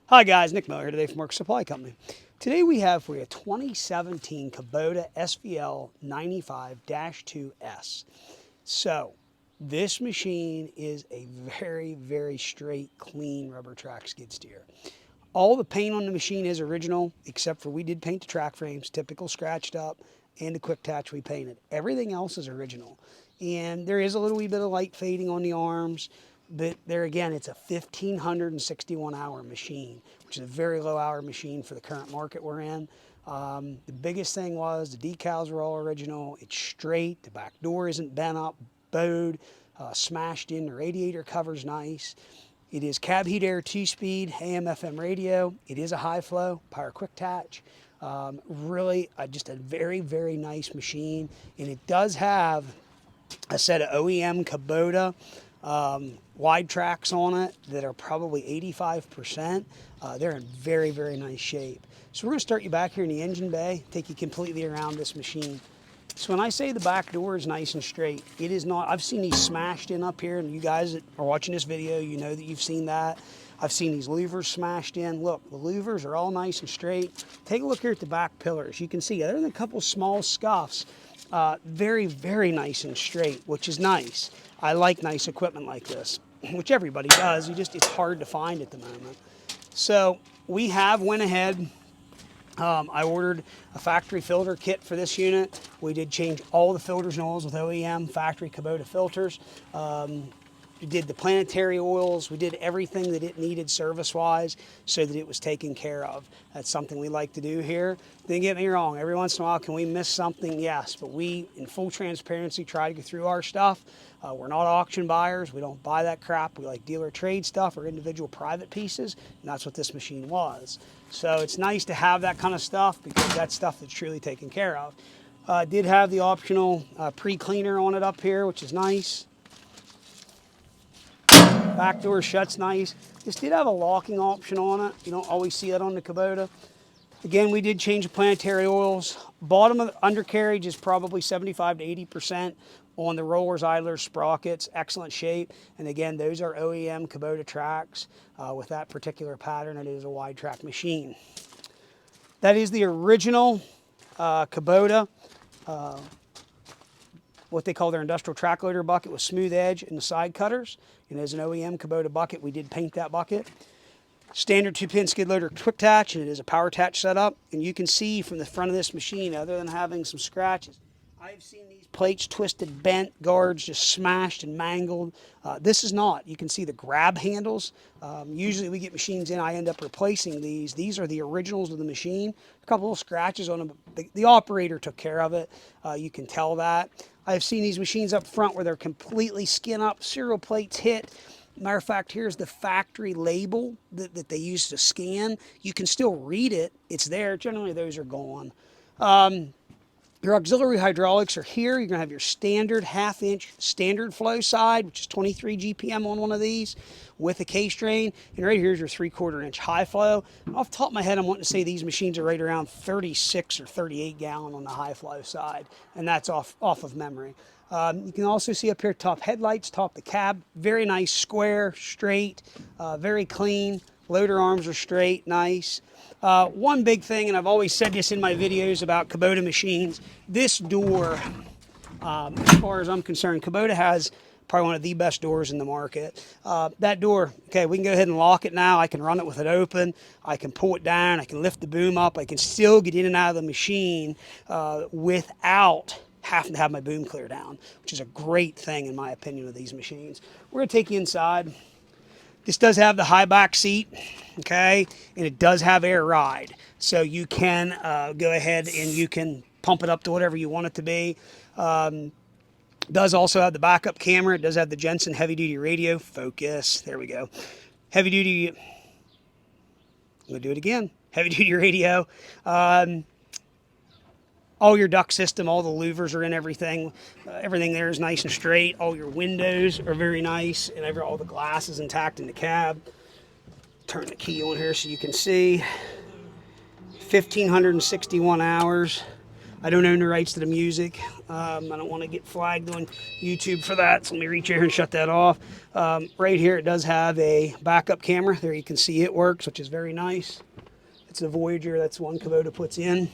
Hi guys, Nick Miller here today from Work Supply Company. Today we have for you a 2017 Kubota SVL95-2S. So this machine is a very straight, clean rubber track skid steer. All the paint on the machine is original, except for we did paint the track frames, typical scratched up, and the quick touch we painted. Everything else is original. And there is a little wee bit of light fading on the arms, but there again, it's a 1,561 hour machine, which is a very low hour machine for the current market we're in. The biggest thing was the decals were all original. It's straight, the back door isn't bent up, bowed, smashed in, the radiator cover's nice. It is cab heat air 2-speed AM FM radio. It is a high flow, power quick attach. Really just a very nice machine. And it does have a set of OEM Kubota wide tracks on it that are probably 85%. They're in very nice shape. So we're going to start you back here in the engine bay, take you completely around this machine. So when I say the back door is nice and straight, it is not. I've seen these smashed in up here, and you guys that are watching this video, you know that you've seen that. I've seen these louvers smashed in. Look, the louvers are all nice and straight. Take a look here at the back pillars. You can see, other than a couple small scuffs, very nice and straight, which is nice. I like nice equipment like this, which everybody does. It's hard to find at the moment. So we have went ahead. I ordered a factory filter kit for this unit. We did change all the filters and oils with OEM factory Kubota filters. We did the planetary oils. We did everything that it needed service-wise so that it was taken care of. That's something we like to do here. Don't get me wrong, every once in a while, can we miss something? Yes, but we, in full transparency, try to go through our stuff. We're not auction buyers. We don't buy that crap. We like dealer trade stuff or individual private pieces, and that's what this machine was. So it's nice to have that kind of stuff because that's stuff that's truly taken care of. Did have the optional pre-cleaner on it up here, which is nice. Back door shuts nice. This did have a locking option on it. You don't always see that on the Kubota. Again, we did change the planetary oils. Bottom of the undercarriage is probably 75 to 80% on the rollers, idlers, sprockets, excellent shape. And again, those are OEM Kubota tracks with that particular pattern. It is a wide track machine. That is the original Kubota. What they call their industrial track loader bucket with smooth edge and the side cutters. And as an OEM Kubota bucket, we did paint that bucket. Standard 2-pin skid loader quick attach, and it is a power attach setup. And you can see from the front of this machine, other than having some scratches, I've seen these plates twisted, bent, guards just smashed and mangled. This is not. You can see the grab handles. Usually we get machines in, I end up replacing these. These are the originals of the machine. A couple of scratches on them. The operator took care of it. You can tell that. I've seen these machines up front where they're completely skin up, serial plates hit. Matter of fact, here's the factory label that they use to scan. You can still read it. It's there. Generally, those are gone. Your auxiliary hydraulics are here. You're going to have your standard half-inch standard flow side, which is 23 GPM on one of these with a K-strain. And right here's your 3/4 inch high flow. Off the top of my head, I'm wanting to say these machines are right around 36 or 38 gallon on the high flow side. And that's off of memory. You can also see up here top headlights, top the cab. Very nice, square, straight, very clean. Loader arms are straight, nice. One big thing, and I've always said this in my videos about Kubota machines, this door, as far as I'm concerned, Kubota has probably one of the best doors in the market. That door, okay, we can go ahead and lock it now. I can run it with it open. I can pull it down. I can lift the boom up. I can still get in and out of the machine without having to have my boom clear down, which is a great thing in my opinion of these machines. We're going to take you inside. This does have the high back seat, okay, and it does have air ride. So you can go ahead and you can pump it up to whatever you want it to be. Does also have the backup camera. It does have the Jensen heavy-duty radio. Focus. There we go. Heavy-duty. I'm going to do it again. Heavy-duty radio. All your duct system, all the louvers are in everything. Everything there is nice and straight. All your windows are very nice, and all the glass is intact in the cab. Turn the key on here so you can see. 1,561 hours. I don't own the rights to the music. I don't want to get flagged on YouTube for that, so let me reach here and shut that off. Right here it does have a backup camera. There you can see it works, which is very nice. It's a Voyager, that's one Kubota puts in.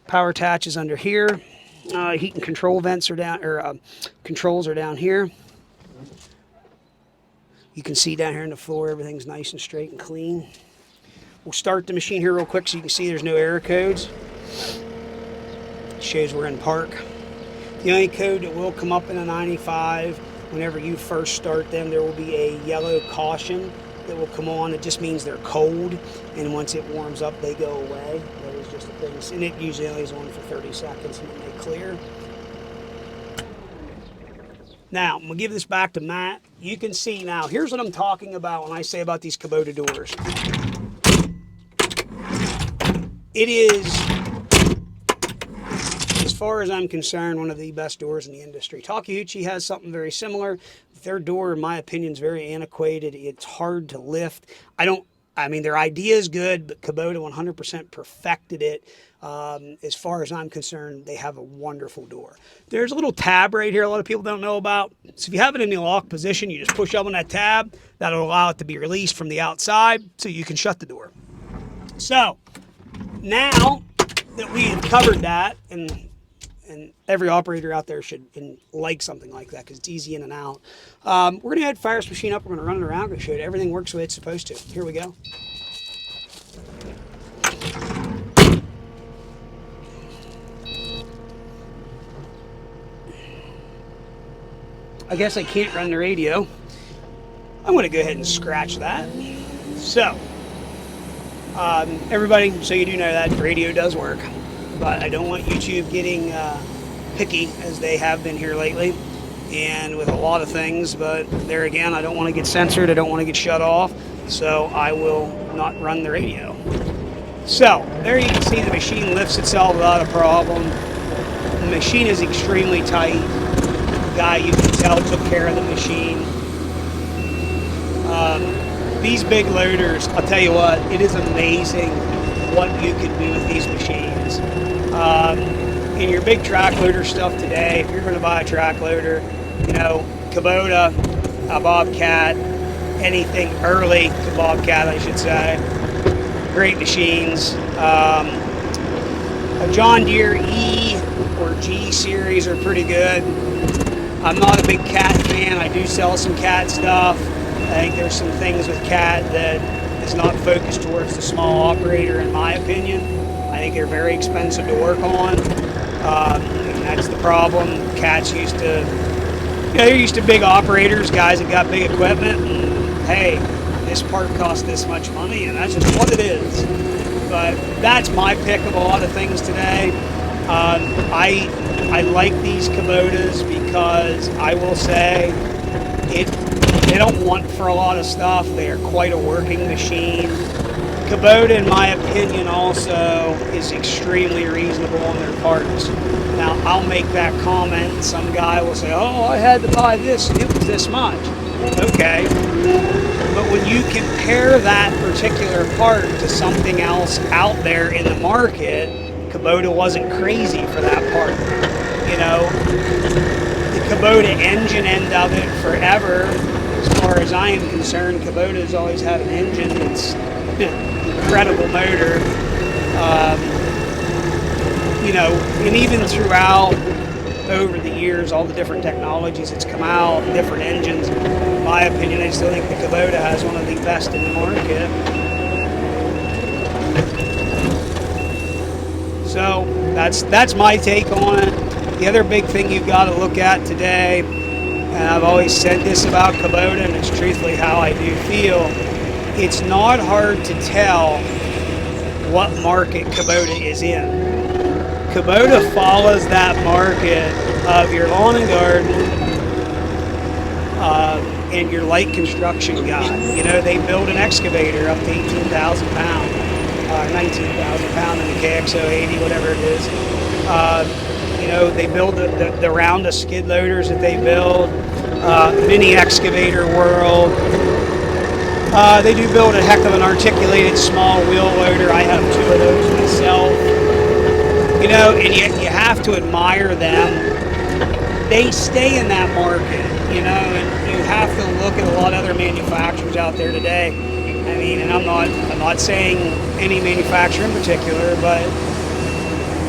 Power attach is under here. Heat and control vents are down, or controls are down here. You can see down here on the floor, everything's nice and straight and clean. We'll start the machine here real quick so you can see there's no error codes. It shows we're in park. The only code that will come up in a 95, whenever you first start them, there will be a yellow caution that will come on. It just means they're cold, and once it warms up, they go away. That is just a thing. And it usually only is on for 30 seconds, and then they clear. Now, I'm going to give this back to Matt. You can see now, here's what I'm talking about when I say about these Kubota doors. It is, as far as I'm concerned, one of the best doors in the industry. Takeuchi has something very similar. Their door, in my opinion, is very antiquated. It's hard to lift. I mean, their idea is good, but Kubota 100% perfected it. As far as I'm concerned, they have a wonderful door. There's a little tab right here a lot of people don't know about. So if you have it in the lock position, you just push up on that tab. That'll allow it to be released from the outside so you can shut the door. So now that we have covered that, and every operator out there should like something like that because it's easy in and out. We're going to go ahead and fire this machine up. We're going to run it around. I'm going to show you everything works the way it's supposed to. Here we go. I guess I can't run the radio. I'm going to go ahead and scratch that. So, everybody, so you do know that radio does work, but I don't want YouTube getting picky as they have been here lately and with a lot of things, but there again, I don't want to get censored. I don't want to get shut off, so I will not run the radio. So, there you can see the machine lifts itself without a problem. The machine is extremely tight. The guy, you can tell, took care of the machine. These big loaders, I'll tell you what, it is amazing what you can do with these machines. In your big track loader stuff today, if you're going to buy a track loader, you know, Kubota, a Bobcat, anything early to Bobcat, I should say, great machines. A John Deere E or G series are pretty good. I'm not a big Cat fan. I do sell some Cat stuff. I think there's some things with Cat that is not focused towards the small operator, in my opinion. I think they're very expensive to work on. And that's the problem. Cats used to, you know, they're used to big operators, guys that got big equipment. And, hey, this part costs this much money, and that's just what it is. But that's my pick of a lot of things today. I like these Kubotas because I will say they don't want for a lot of stuff. They are quite a working machine. Kubota, in my opinion, also is extremely reasonable on their parts. Now, I'll make that comment, and some guy will say, oh, I had to buy this, and it was this much. Okay. But when you compare that particular part to something else out there in the market, Kubota wasn't crazy for that part. You know, the Kubota engine end of it forever, as far as I am concerned, Kubota's always had an engine that's incredible motor. You know, and even throughout, over the years, all the different technologies that's come out, different engines, in my opinion, I still think the Kubota has one of the best in the market. So that's my take on it. The other big thing you've got to look at today, and I've always said this about Kubota, and it's truthfully how I do feel, it's not hard to tell what market Kubota is in. Kubota follows that market of your lawn and garden and your light construction guy. You know, they build an excavator up to 18,000 pounds, 19,000 pound in the KX080, whatever it is. You know, they build the round of skid loaders that they build, mini excavator world. They do build a heck of an articulated small wheel loader. I have two of those myself. You know, and you have to admire them. They stay in that market, you know, and you have to look at a lot of other manufacturers out there today. I mean, and I'm not saying any manufacturer in particular, but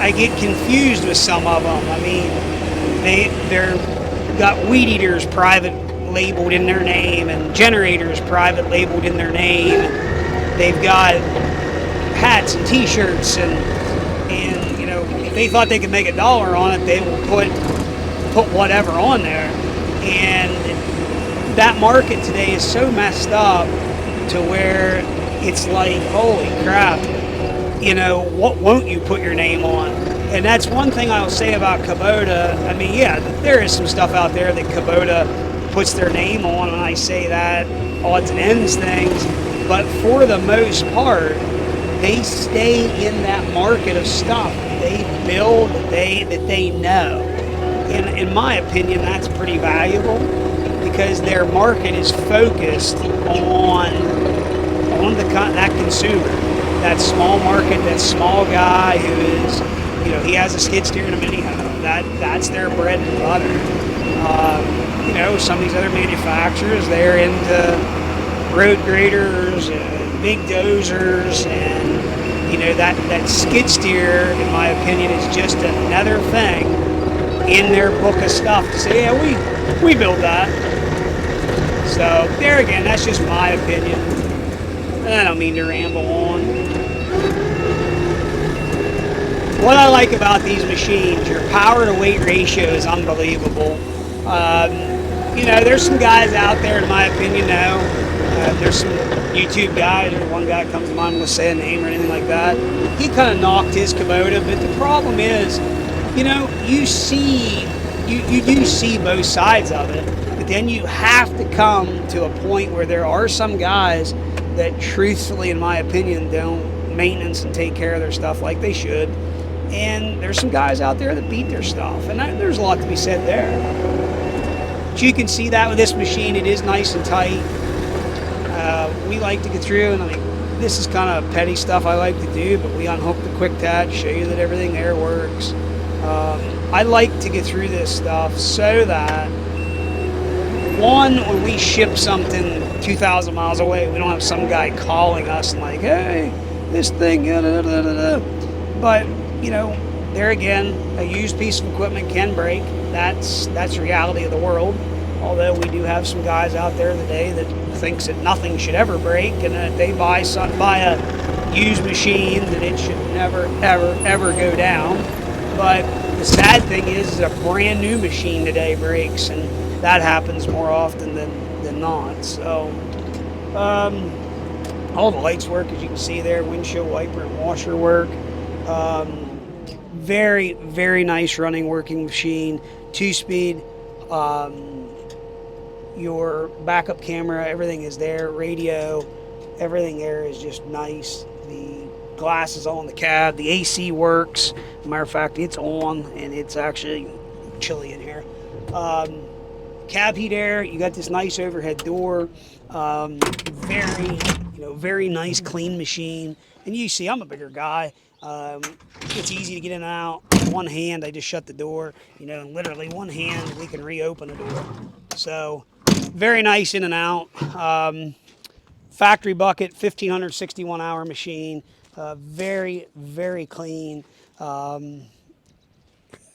I get confused with some of them. I mean, they're got weed eaters private labeled in their name and generators private labeled in their name. They've got hats and T-shirts and you know, if they thought they could make $1 on it, they will put whatever on there. And that market today is so messed up to where it's like, holy crap, you know, what won't you put your name on? And that's one thing I'll say about Kubota. I mean, yeah, there is some stuff out there that Kubota puts their name on, and I say that odds and ends things, but for the most part, they stay in that market of stuff they build that they know. In my opinion, that's pretty valuable because their market is focused on that consumer, that small market, that small guy who is, you know, he has a skid steer and a mini hoe. That's their bread and butter. You know, some of these other manufacturers, they're into road graders and big dozers, and you know that skid steer, in my opinion, is just another thing in their book of stuff to say, yeah, we build that. So there again, that's just my opinion. I don't mean to ramble on. What I like about these machines, your power to weight ratio is unbelievable. You know, there's some guys out there, in my opinion, now. There's some YouTube guys, or one guy comes to mind, I'm going to say a name or anything like that. He kind of knocked his Kubota, but the problem is, you know, you do see both sides of it, but then you have to come to a point where there are some guys that truthfully, in my opinion, don't maintenance and take care of their stuff like they should. And there's some guys out there that beat their stuff, and there's a lot to be said there. But you can see that with this machine, it is nice and tight. We like to get through, and I mean, this is kind of petty stuff I like to do, but we unhook the quick tat, show you that everything there works. I like to get through this stuff so that, one, when we ship something 2,000 miles away, we don't have some guy calling us and like, hey, this thing, da, da, da, da, da. But, you know, there again, a used piece of equipment can break. That's the reality of the world. Although we do have some guys out there today that thinks that nothing should ever break, and that if they buy a used machine, that it should never, ever, ever go down. But the sad thing is a brand new machine today breaks, and that happens more often than not. So all the lights work, as you can see there, windshield wiper and washer work. Very, very nice running working machine, 2-speed. Your backup camera, everything is there, radio, everything there is just nice. The glass is on the cab, the AC works. Matter of fact, it's on, and it's actually chilly in here. Cab heat air, you got this nice overhead door. Very nice, clean machine. And you see, I'm a bigger guy. It's easy to get in and out. One hand, I just shut the door. You know, and literally one hand, we can reopen the door. So, very nice in and out. Factory bucket, 1,561 hour machine. Very, very clean.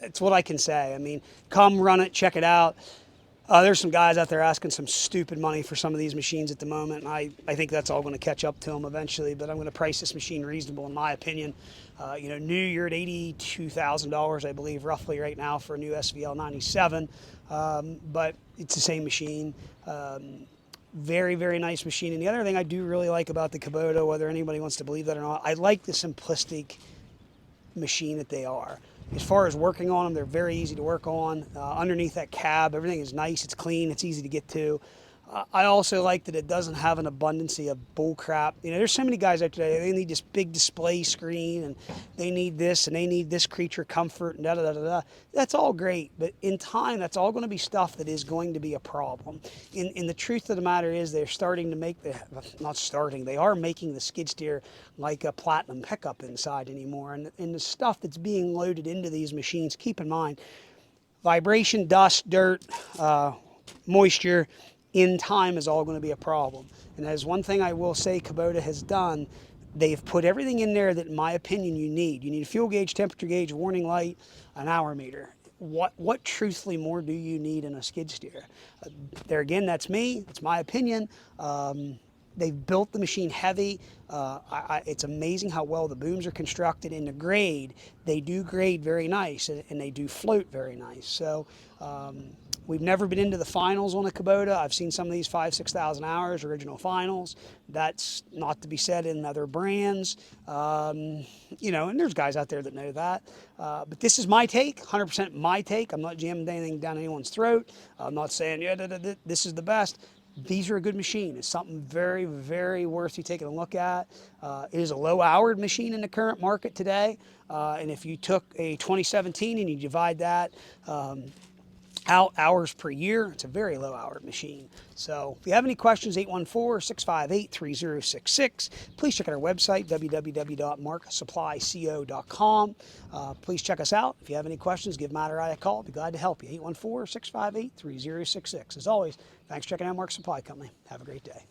It's what I can say. I mean, come run it, check it out. There's some guys out there asking some stupid money for some of these machines at the moment, and I think that's all going to catch up to them eventually, but I'm going to price this machine reasonable in my opinion. You know, new, you're at $82,000, I believe, roughly right now for a new SVL97, but it's the same machine. Very, very nice machine. And the other thing I do really like about the Kubota, whether anybody wants to believe that or not, I like the simplistic machine that they are. As far as working on them, they're very easy to work on. Underneath that cab, everything is nice, it's clean, it's easy to get to. I also like that it doesn't have an abundance of bull crap. You know, there's so many guys out there, they need this big display screen and they need this and they need this creature comfort and da da da da da. That's all great, but in time, that's all going to be stuff that is going to be a problem. And the truth of the matter is they're starting to make not starting, they are making the skid steer like a platinum pickup inside anymore. And the stuff that's being loaded into these machines, keep in mind, vibration, dust, dirt, moisture, in time is all going to be a problem. And as one thing I will say Kubota has done, they've put everything in there that, in my opinion, you need. You need a fuel gauge, temperature gauge, warning light, an hour meter. What truthfully more do you need in a skid steer? There again, that's me. It's my opinion. They've built the machine heavy. It's amazing how well the booms are constructed. In the grade, they do grade very nice, and they do float very nice. So we've never been into the finals on a Kubota. I've seen some of these 6,000 hours, original finals. That's not to be said in other brands. You know, and there's guys out there that know that. But this is my take, 100% my take. I'm not jamming anything down anyone's throat. I'm not saying, yeah, this is the best. These are a good machine. It's something very, very worth you taking a look at. It is a low-houred machine in the current market today. And if you took a 2017 and you divide that out hours per year, it's a very low-houred machine. So if you have any questions, 814-658-3066. Please check out our website, www.marksupplyco.com. Please check us out. If you have any questions, give Matt or I a call. I'll be glad to help you. 814-658-3066. As always, thanks for checking out Mark Supply Company. Have a great day.